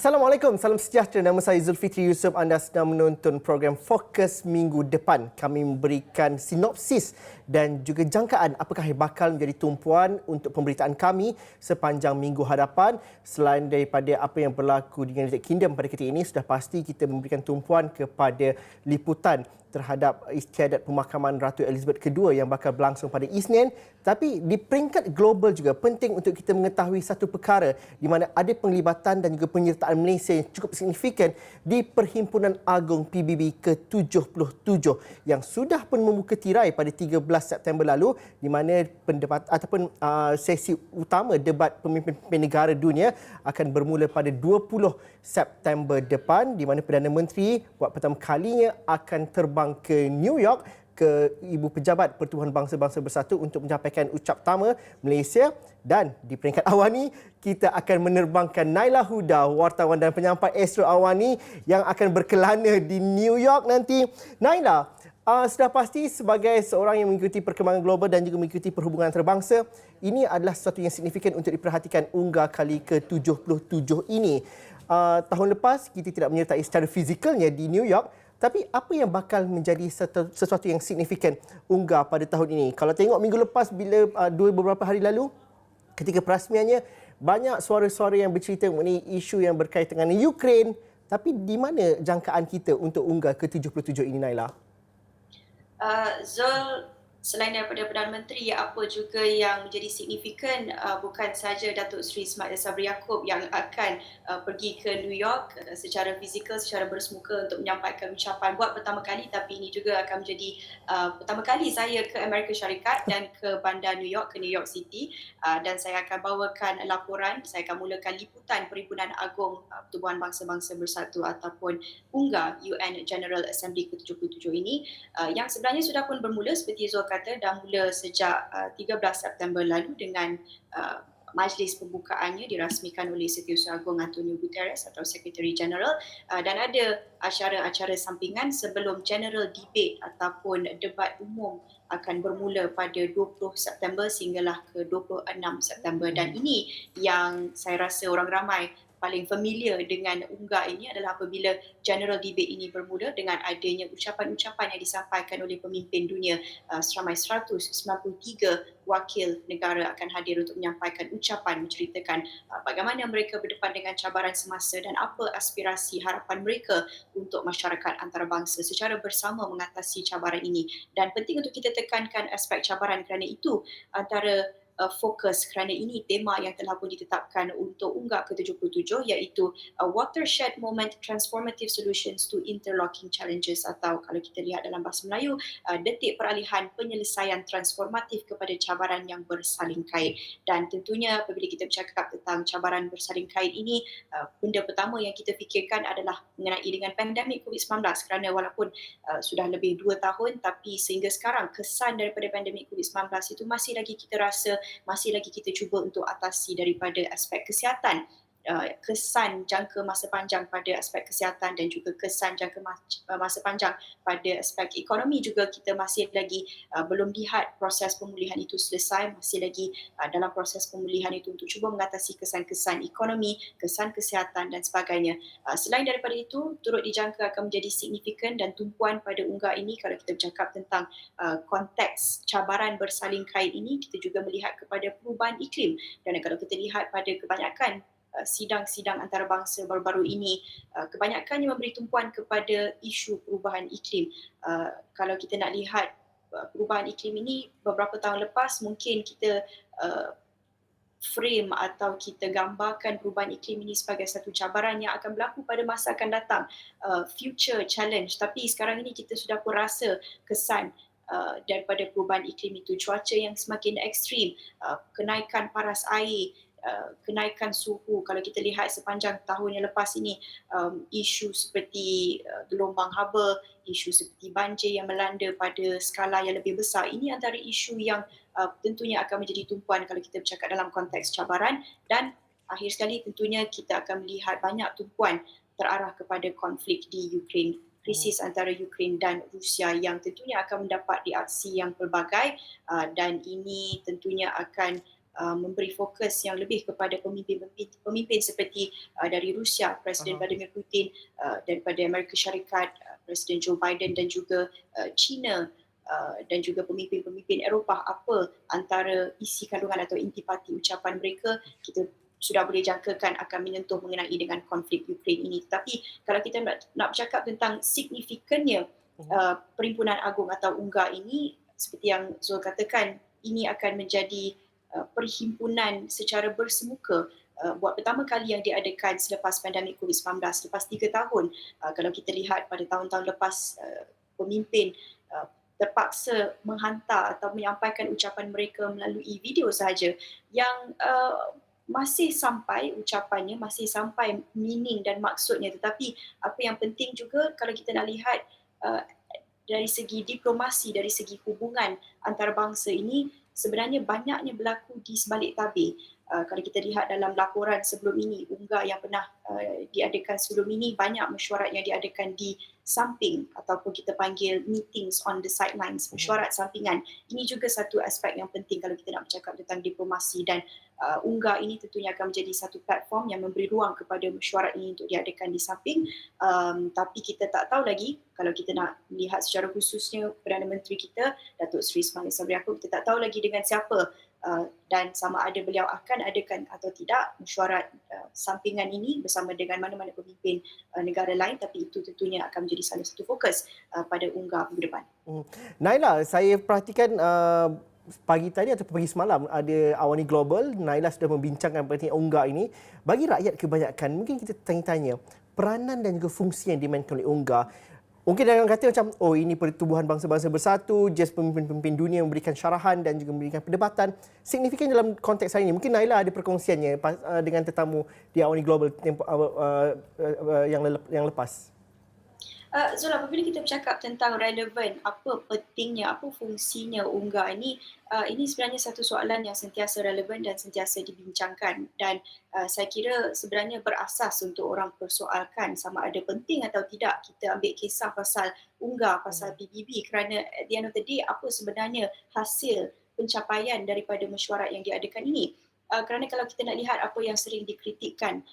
Assalamualaikum, salam sejahtera. Nama saya Zulfitri Yusof. Anda sedang menonton program Fokus Minggu Depan. Kami memberikan sinopsis dan juga jangkaan apakah yang bakal menjadi tumpuan untuk pemberitaan kami sepanjang minggu hadapan. Selain daripada apa yang berlaku di United Kingdom pada ketika ini, sudah pasti kita memberikan tumpuan kepada liputan terhadap istiadat pemakaman Ratu Elizabeth II yang bakal berlangsung pada Isnin. Tapi di peringkat global juga penting untuk kita mengetahui satu perkara di mana ada penglibatan dan juga penyertaan Malaysia yang cukup signifikan di Perhimpunan Agung PBB ke-77 yang sudah pun membuka tirai pada 13 September lalu, di mana pendebat ataupun sesi utama debat pemimpin-pemimpin negara dunia akan bermula pada 20 September depan, di mana Perdana Menteri buat pertama kalinya akan terbang ke New York ke Ibu Pejabat Pertubuhan Bangsa-Bangsa Bersatu untuk menyampaikan ucap tama Malaysia. Dan di peringkat awani, kita akan menerbangkan Naila Huda, wartawan dan penyampai Astro Awani yang akan berkelana di New York nanti. Naila, sudah pasti sebagai seorang yang mengikuti perkembangan global dan juga mengikuti perhubungan antarabangsa, ini adalah sesuatu yang signifikan untuk diperhatikan unggah kali ke-77 ini. Tahun lepas kita tidak menyertai secara fizikalnya di New York, tapi apa yang bakal menjadi sesuatu yang signifikan unggah pada tahun ini? Kalau tengok minggu lepas bila beberapa hari lalu ketika perasmiannya, banyak suara-suara yang bercerita mengenai isu yang berkaitan dengan Ukraine, tapi di mana jangkaan kita untuk unggah ke-77 ini, Naila? Zul, selain daripada Perdana Menteri, apa juga yang menjadi signifikan, bukan sahaja Datuk Seri Ismail Sabri Yaakob yang akan pergi ke New York secara fizikal, secara bersemuka untuk menyampaikan ucapan buat pertama kali, tapi ini juga akan menjadi pertama kali saya ke Amerika Syarikat dan ke bandar New York, ke New York City, dan saya akan bawakan laporan, saya akan mulakan liputan Perhimpunan Agung Pertubuhan Bangsa-Bangsa Bersatu ataupun UNGA, UN General Assembly ke-77 ini, yang sebenarnya sudah pun bermula seperti Zul kata, dah mula sejak 13 September lalu dengan majlis pembukaannya dirasmikan oleh Setiausaha Agung Antonio Guterres atau Secretary General, dan ada acara-acara sampingan sebelum General Debate ataupun debat umum akan bermula pada 20 September sehinggalah ke 26 September, dan ini yang saya rasa orang ramai paling familiar dengan unggah ini adalah apabila General Debate ini bermula dengan adanya ucapan-ucapan yang disampaikan oleh pemimpin dunia. Seramai 193 wakil negara akan hadir untuk menyampaikan ucapan menceritakan bagaimana mereka berdepan dengan cabaran semasa dan apa aspirasi harapan mereka untuk masyarakat antarabangsa secara bersama mengatasi cabaran ini. Dan penting untuk kita tekankan aspek cabaran kerana itu antara fokus kerana ini tema yang telah pun ditetapkan untuk unggah ke-77 iaitu Watershed Moment Transformative Solutions to Interlocking Challenges, atau kalau kita lihat dalam bahasa Melayu, detik peralihan penyelesaian transformatif kepada cabaran yang bersaling kait. Dan tentunya apabila kita bercakap tentang cabaran bersaling kait ini, benda pertama yang kita fikirkan adalah mengenai dengan pandemik COVID-19, kerana walaupun sudah lebih 2 tahun tapi sehingga sekarang kesan daripada pandemik COVID-19 itu masih lagi kita rasa, masih lagi kita cuba untuk atasi daripada aspek kesihatan, kesan jangka masa panjang pada aspek kesihatan dan juga kesan jangka masa panjang pada aspek ekonomi juga kita masih lagi belum lihat proses pemulihan itu selesai, masih lagi dalam proses pemulihan itu untuk cuba mengatasi kesan-kesan ekonomi, kesan kesihatan dan sebagainya. Selain daripada itu, turut dijangka akan menjadi signifikan dan tumpuan pada unggah ini kalau kita bercakap tentang konteks cabaran bersaling kait ini, kita juga melihat kepada perubahan iklim. Dan kalau kita lihat pada kebanyakan sidang-sidang antarabangsa baru-baru ini, kebanyakannya memberi tumpuan kepada isu perubahan iklim. Kalau kita nak lihat perubahan iklim ini beberapa tahun lepas, mungkin kita frame atau kita gambarkan perubahan iklim ini sebagai satu cabaran yang akan berlaku pada masa akan datang, future challenge. Tapi sekarang ini kita sudah pun rasa kesan daripada perubahan iklim itu, cuaca yang semakin ekstrim, kenaikan paras air, kenaikan suhu. Kalau kita lihat sepanjang tahun yang lepas ini, isu seperti gelombang haba, isu seperti banjir yang melanda pada skala yang lebih besar, ini antara isu yang tentunya akan menjadi tumpuan kalau kita bercakap dalam konteks cabaran. Dan akhir sekali tentunya kita akan melihat banyak tumpuan terarah kepada konflik di Ukraine, krisis antara Ukraine dan Rusia yang tentunya akan mendapat reaksi yang pelbagai, dan ini tentunya akan memberi fokus yang lebih kepada pemimpin seperti dari Rusia, Presiden Vladimir Putin, daripada Amerika Syarikat, Presiden Joe Biden dan juga China, dan juga pemimpin-pemimpin Eropah, apa antara isi kandungan atau intipati ucapan mereka, kita sudah boleh jangkakan akan menyentuh mengenai dengan konflik Ukraine ini. Tapi kalau kita nak bercakap tentang signifikannya Perhimpunan Agung atau UNGA ini, seperti yang Zul katakan, ini akan menjadi perhimpunan secara bersemuka buat pertama kali yang diadakan selepas pandemik COVID-19, lepas 3 tahun. Kalau kita lihat pada tahun-tahun lepas, pemimpin terpaksa menghantar atau menyampaikan ucapan mereka melalui video sahaja yang masih sampai ucapannya, masih sampai meaning dan maksudnya. Tetapi apa yang penting juga kalau kita nak lihat dari segi diplomasi, dari segi hubungan antarabangsa ini, sebenarnya banyaknya berlaku di sebalik tabir. Kalau kita lihat dalam laporan sebelum ini, UNGA yang pernah diadakan sebelum ini, banyak mesyuarat yang diadakan di samping ataupun kita panggil meetings on the sidelines, mesyuarat sampingan. Ini juga satu aspek yang penting kalau kita nak bercakap tentang diplomasi, dan UNGA ini tentunya akan menjadi satu platform yang memberi ruang kepada mesyuarat ini untuk diadakan di samping. Tapi kita tak tahu lagi, kalau kita nak melihat secara khususnya Perdana Menteri kita, Datuk Seri Ismail Sabri Yaakob, kita tak tahu lagi dengan siapa dan sama ada beliau akan adakan atau tidak mesyuarat sampingan ini bersama dengan mana-mana pemimpin negara lain, tapi itu tentunya akan menjadi salah satu fokus pada UNGA minggu depan. Naila, saya perhatikan pagi tadi atau pagi semalam ada Awani Global, Naila sudah membincangkan pentingnya UNGA ini. Bagi rakyat kebanyakan, mungkin kita tanya-tanya peranan dan juga fungsi yang dimainkan oleh UNGA. Mungkin orang kata macam, oh ini pertubuhan bangsa-bangsa bersatu, just pemimpin-pemimpin dunia memberikan syarahan dan juga memberikan perdebatan. Signifikan dalam konteks hari ini. Mungkin Naila ada perkongsiannya dengan tetamu di Awani Global yang lepas. Zul, apabila kita bercakap tentang relevan, apa pentingnya, apa fungsinya UNGA ini sebenarnya satu soalan yang sentiasa relevan dan sentiasa dibincangkan, dan saya kira sebenarnya berasas untuk orang persoalkan sama ada penting atau tidak kita ambil kisah pasal UNGA, pasal PBB, kerana at the end of the day, apa sebenarnya hasil pencapaian daripada mesyuarat yang diadakan ini. Kerana kalau kita nak lihat apa yang sering dikritikkan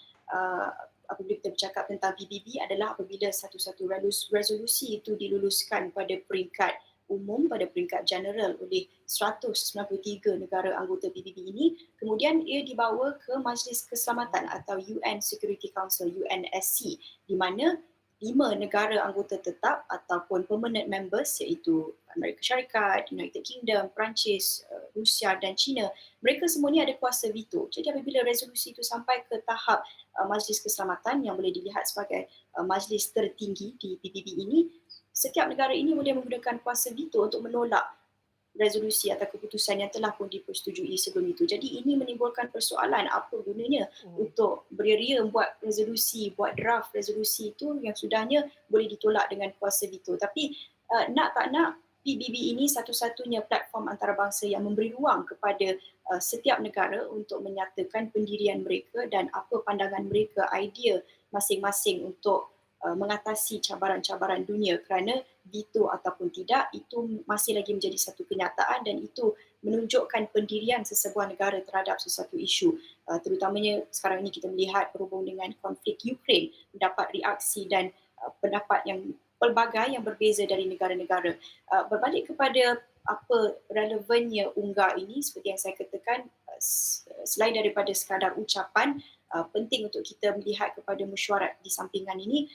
apabila kita bercakap tentang PBB adalah apabila satu-satu resolusi itu diluluskan pada peringkat umum, pada peringkat general oleh 193 negara anggota PBB ini, kemudian ia dibawa ke Majlis Keselamatan atau UN Security Council, UNSC, di mana 5 negara anggota tetap ataupun permanent members iaitu Amerika Syarikat, United Kingdom, Perancis, Rusia dan China, mereka semua ni ada kuasa veto. Jadi apabila resolusi itu sampai ke tahap Majlis Keselamatan yang boleh dilihat sebagai majlis tertinggi di PBB ini, setiap negara ini boleh menggunakan kuasa veto untuk menolak resolusi atau keputusan yang telah pun dipersetujui sebelum itu. Jadi ini menimbulkan persoalan apa gunanya untuk beria buat resolusi, buat draft resolusi itu yang sudahnya boleh ditolak dengan kuasa veto. Tapi nak tak nak, PBB ini satu-satunya platform antarabangsa yang memberi ruang kepada setiap negara untuk menyatakan pendirian mereka dan apa pandangan mereka, idea masing-masing untuk mengatasi cabaran-cabaran dunia, kerana veto ataupun tidak itu masih lagi menjadi satu kenyataan dan itu menunjukkan pendirian sesebuah negara terhadap sesuatu isu. Terutamanya sekarang ini kita melihat berhubung dengan konflik Ukraine mendapat reaksi dan pendapat yang pelbagai yang berbeza dari negara-negara. Berbalik kepada apa relevannya UNGA ini, seperti yang saya katakan, selain daripada sekadar ucapan, penting untuk kita melihat kepada mesyuarat di sampingan ini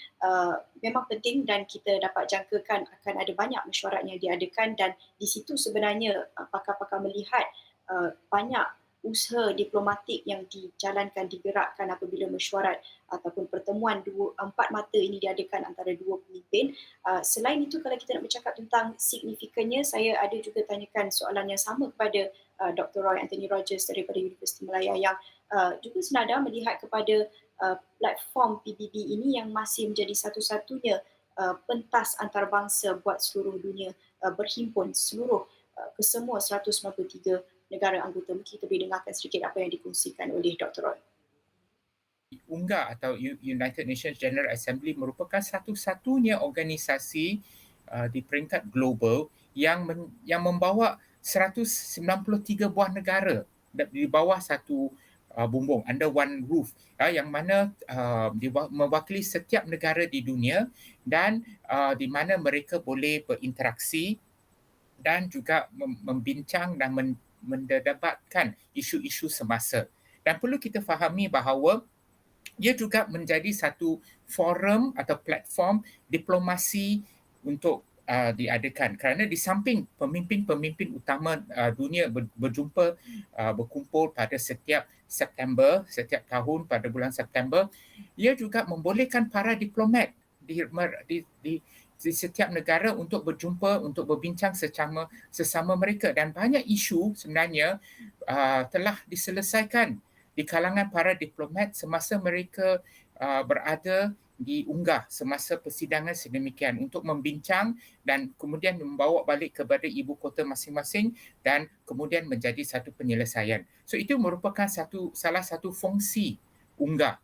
memang penting, dan kita dapat jangkakan akan ada banyak mesyuarat yang diadakan, dan di situ sebenarnya pakar-pakar melihat banyak usaha diplomatik yang dijalankan, digerakkan apabila mesyuarat ataupun pertemuan 4 mata ini diadakan antara dua pemimpin. Selain itu, kalau kita nak bercakap tentang signifikannya, saya ada juga tanyakan soalan yang sama kepada Dr. Roy Anthony Rogers daripada Universiti Malaya yang juga senada melihat kepada platform PBB ini yang masih menjadi satu-satunya pentas antarabangsa buat seluruh dunia berhimpun seluruh kesemua 193 negara anggota. Mungkin kita boleh dengarkan sedikit apa yang dikongsikan oleh Dr. Roy. UNGA atau United Nations General Assembly merupakan satu-satunya organisasi di peringkat global yang membawa 193 buah negara di bawah satu bumbung, under one roof, yang mana mewakili setiap negara di dunia dan di mana mereka boleh berinteraksi dan juga membincang dan mendebatkan isu-isu semasa. Dan perlu kita fahami bahawa ia juga menjadi satu forum atau platform diplomasi untuk diadakan, kerana di samping pemimpin-pemimpin utama dunia berjumpa, berkumpul pada setiap September, setiap tahun pada bulan September, ia juga membolehkan para diplomat di setiap negara untuk berjumpa, untuk berbincang sesama mereka, dan banyak isu sebenarnya telah diselesaikan di kalangan para diplomat semasa mereka berada diunggah semasa persidangan sedemikian untuk membincang dan kemudian membawa balik kepada ibu kota masing-masing dan kemudian menjadi satu penyelesaian. So itu merupakan salah satu fungsi unggah.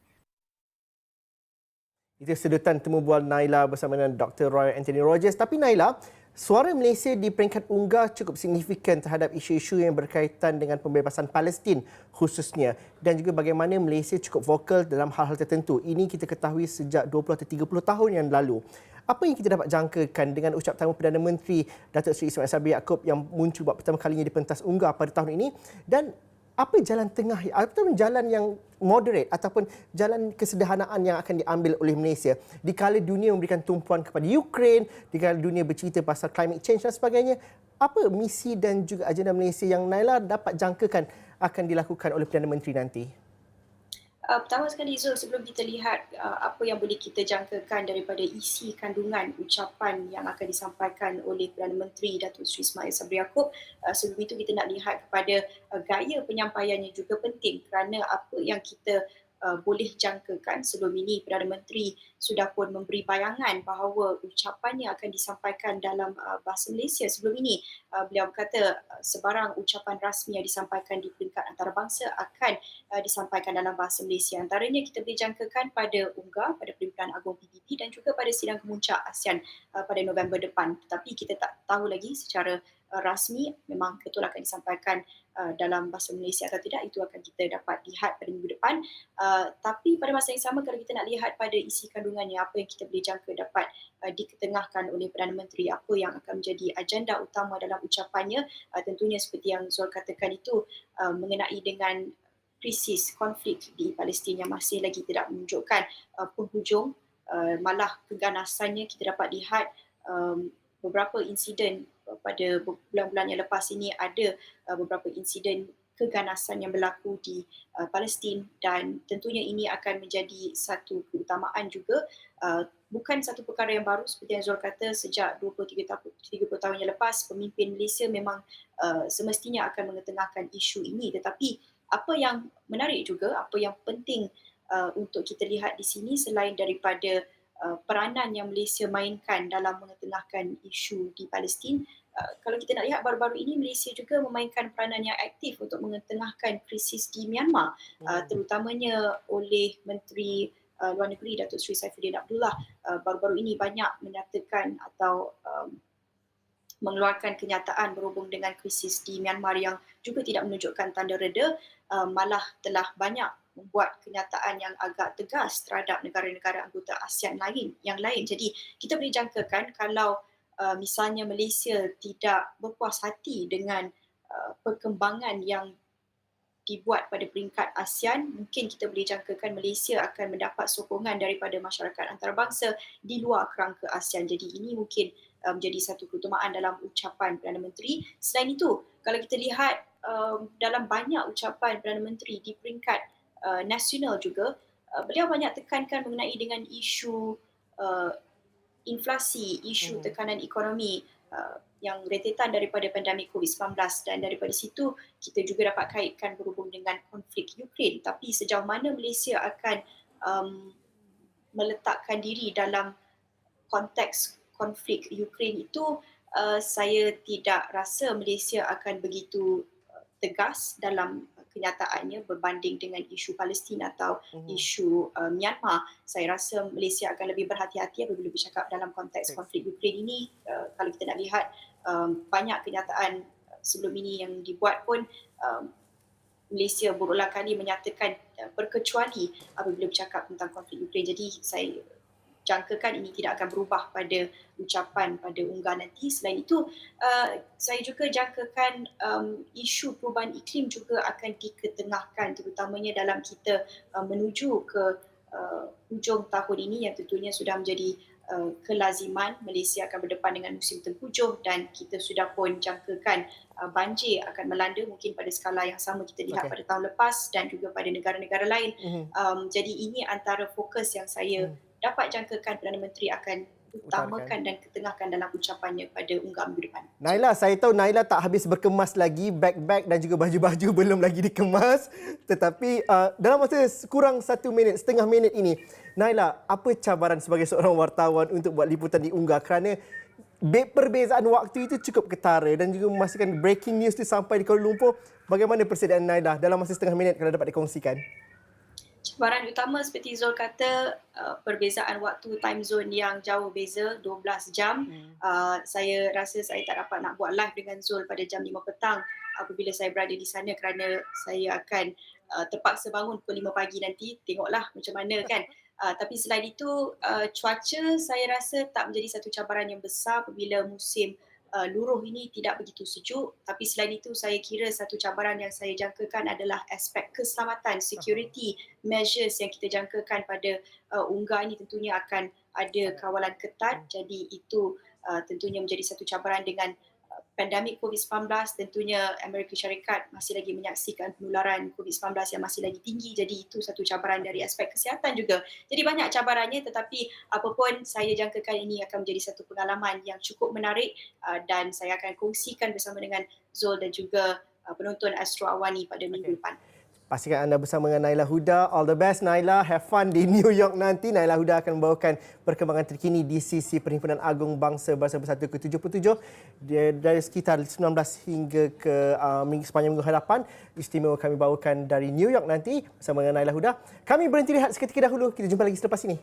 Itu sedutan temu bual Naila bersama dengan Dr. Roy Anthony Rogers. Tapi Naila, suara Malaysia di peringkat unggah cukup signifikan terhadap isu-isu yang berkaitan dengan pembebasan Palestin khususnya, dan juga bagaimana Malaysia cukup vokal dalam hal-hal tertentu. Ini kita ketahui sejak 20 atau 30 tahun yang lalu. Apa yang kita dapat jangkakan dengan ucap tamu Perdana Menteri Datuk Seri Ismail Sabri Yaakob yang muncul buat pertama kalinya di pentas unggah pada tahun ini, dan apa jalan tengah ataupun jalan yang moderate ataupun jalan kesederhanaan yang akan diambil oleh Malaysia di kala dunia memberikan tumpuan kepada Ukraine, di kala dunia bercerita pasal climate change dan sebagainya? Apa misi dan juga agenda Malaysia yang Naila dapat jangkakan akan dilakukan oleh Perdana Menteri nanti? Pertama sekali Zul, sebelum kita lihat apa yang boleh kita jangkakan daripada isi kandungan ucapan yang akan disampaikan oleh Perdana Menteri Datuk Seri Ismail Sabri Yaakob, sebelum itu kita nak lihat kepada gaya penyampaiannya juga penting, kerana apa yang kita boleh jangkakan sebelum ini, Perdana Menteri sudah pun memberi bayangan bahawa ucapannya akan disampaikan dalam bahasa Malaysia. Sebelum ini beliau berkata sebarang ucapan rasmi yang disampaikan di peringkat antarabangsa akan disampaikan dalam bahasa Malaysia. Antaranya kita boleh jangkakan pada unggah, pada Perhimpunan Agung PBB dan juga pada sidang kemuncak ASEAN pada November depan. Tetapi kita tak tahu lagi secara rasmi memang betul akan disampaikan dalam bahasa Malaysia atau tidak. Itu akan kita dapat lihat pada minggu depan. Tapi pada masa yang sama, kalau kita nak lihat pada isi kandungannya, apa yang kita boleh jangka dapat diketengahkan oleh Perdana Menteri, apa yang akan menjadi agenda utama dalam ucapannya, tentunya seperti yang Zul katakan itu mengenai dengan krisis konflik di Palestin yang masih lagi tidak menunjukkan penghujung, malah keganasannya kita dapat lihat beberapa insiden pada bulan-bulan yang lepas ini, ada beberapa insiden keganasan yang berlaku di Palestin, dan tentunya ini akan menjadi satu keutamaan juga. Bukan satu perkara yang baru, seperti yang Zul kata, sejak 20-30 tahun yang lepas pemimpin Malaysia memang semestinya akan mengetengahkan isu ini. Tetapi apa yang menarik juga, apa yang penting untuk kita lihat di sini, selain daripada peranan yang Malaysia mainkan dalam mengetengahkan isu di Palestin, kalau kita nak lihat baru-baru ini, Malaysia juga memainkan peranan yang aktif untuk mengetengahkan krisis di Myanmar, terutamanya oleh Menteri Luar Negeri Datuk Seri Saifuddin Abdullah. Baru-baru ini banyak menyatakan atau mengeluarkan kenyataan berhubung dengan krisis di Myanmar yang juga tidak menunjukkan tanda reda, malah telah banyak membuat kenyataan yang agak tegas terhadap negara-negara anggota ASEAN yang lain. Jadi kita boleh jangkakan kalau misalnya Malaysia tidak berpuas hati dengan perkembangan yang dibuat pada peringkat ASEAN, mungkin kita boleh jangkakan Malaysia akan mendapat sokongan daripada masyarakat antarabangsa di luar kerangka ASEAN. Jadi ini mungkin menjadi satu keutamaan dalam ucapan Perdana Menteri. Selain itu, kalau kita lihat dalam banyak ucapan Perdana Menteri di peringkat nasional juga, beliau banyak tekankan mengenai dengan isu inflasi, isu tekanan ekonomi yang rentetan daripada pandemik COVID-19, dan daripada situ kita juga dapat kaitkan berhubung dengan konflik Ukraine. Tapi sejauh mana Malaysia akan meletakkan diri dalam konteks konflik Ukraine itu, saya tidak rasa Malaysia akan begitu tegas dalam kenyataannya berbanding dengan isu Palestin atau isu Myanmar. Saya rasa Malaysia akan lebih berhati-hati apabila bercakap dalam konteks konflik Ukraine ini. Kalau kita nak lihat banyak kenyataan sebelum ini yang dibuat pun Malaysia berulang kali menyatakan berkecuali apabila bercakap tentang konflik Ukraine. Jadi saya jangkakan ini tidak akan berubah pada ucapan pada unggah nanti. Selain itu, saya juga jangkakan isu perubahan iklim juga akan diketengahkan, terutamanya dalam kita menuju ke hujung tahun ini yang tentunya sudah menjadi kelaziman. Malaysia akan berdepan dengan musim tengkujuh dan kita sudah pun jangkakan banjir akan melanda mungkin pada skala yang sama kita lihat pada tahun lepas dan juga pada negara-negara lain. Jadi ini antara fokus yang saya dapat jangkakan Perdana Menteri akan utamakan dan ketengahkan dalam ucapannya pada unggah minggu depan. Naila, saya tahu Naila tak habis berkemas lagi, beg-beg dan juga baju-baju belum lagi dikemas. Tetapi dalam masa kurang 1 minit, setengah minit ini, Naila, apa cabaran sebagai seorang wartawan untuk buat liputan di unggah kerana perbezaan waktu itu cukup ketara dan juga memastikan breaking news itu sampai di Kuala Lumpur. Bagaimana persediaan Naila dalam masa setengah minit kalau dapat dikongsikan? Cabaran utama seperti Zul kata, perbezaan waktu time zone yang jauh beza 12 jam. Saya rasa saya tak dapat nak buat live dengan Zul pada jam 5 petang apabila saya berada di sana kerana saya akan terpaksa bangun pukul 5 pagi nanti. Tengoklah macam mana kan. Tapi selain itu, cuaca saya rasa tak menjadi satu cabaran yang besar apabila musim luruh ini tidak begitu sejuk. Tapi selain itu saya kira satu cabaran yang saya jangkakan adalah aspek keselamatan, security measures yang kita jangkakan pada unggah ini tentunya akan ada kawalan ketat. Jadi itu tentunya menjadi satu cabaran dengan pandemik COVID-19. Tentunya Amerika Syarikat masih lagi menyaksikan penularan COVID-19 yang masih lagi tinggi. Jadi itu satu cabaran dari aspek kesihatan juga. Jadi banyak cabarannya, tetapi apapun saya jangkakan ini akan menjadi satu pengalaman yang cukup menarik dan saya akan kongsikan bersama dengan Zul dan juga penonton Astro Awani pada minggu depan. Pastikan anda bersama dengan Naila Huda. All the best Naila. Have fun di New York nanti. Naila Huda akan membawakan perkembangan terkini di sisi Perhimpunan Agung Bangsa Bahasa Bersatu ke-77 dari sekitar 19 hingga ke sepanjang minggu hadapan. Istimewa kami bawakan dari New York nanti bersama dengan Naila Huda. Kami berhenti lihat seketika dahulu. Kita jumpa lagi selepas ini.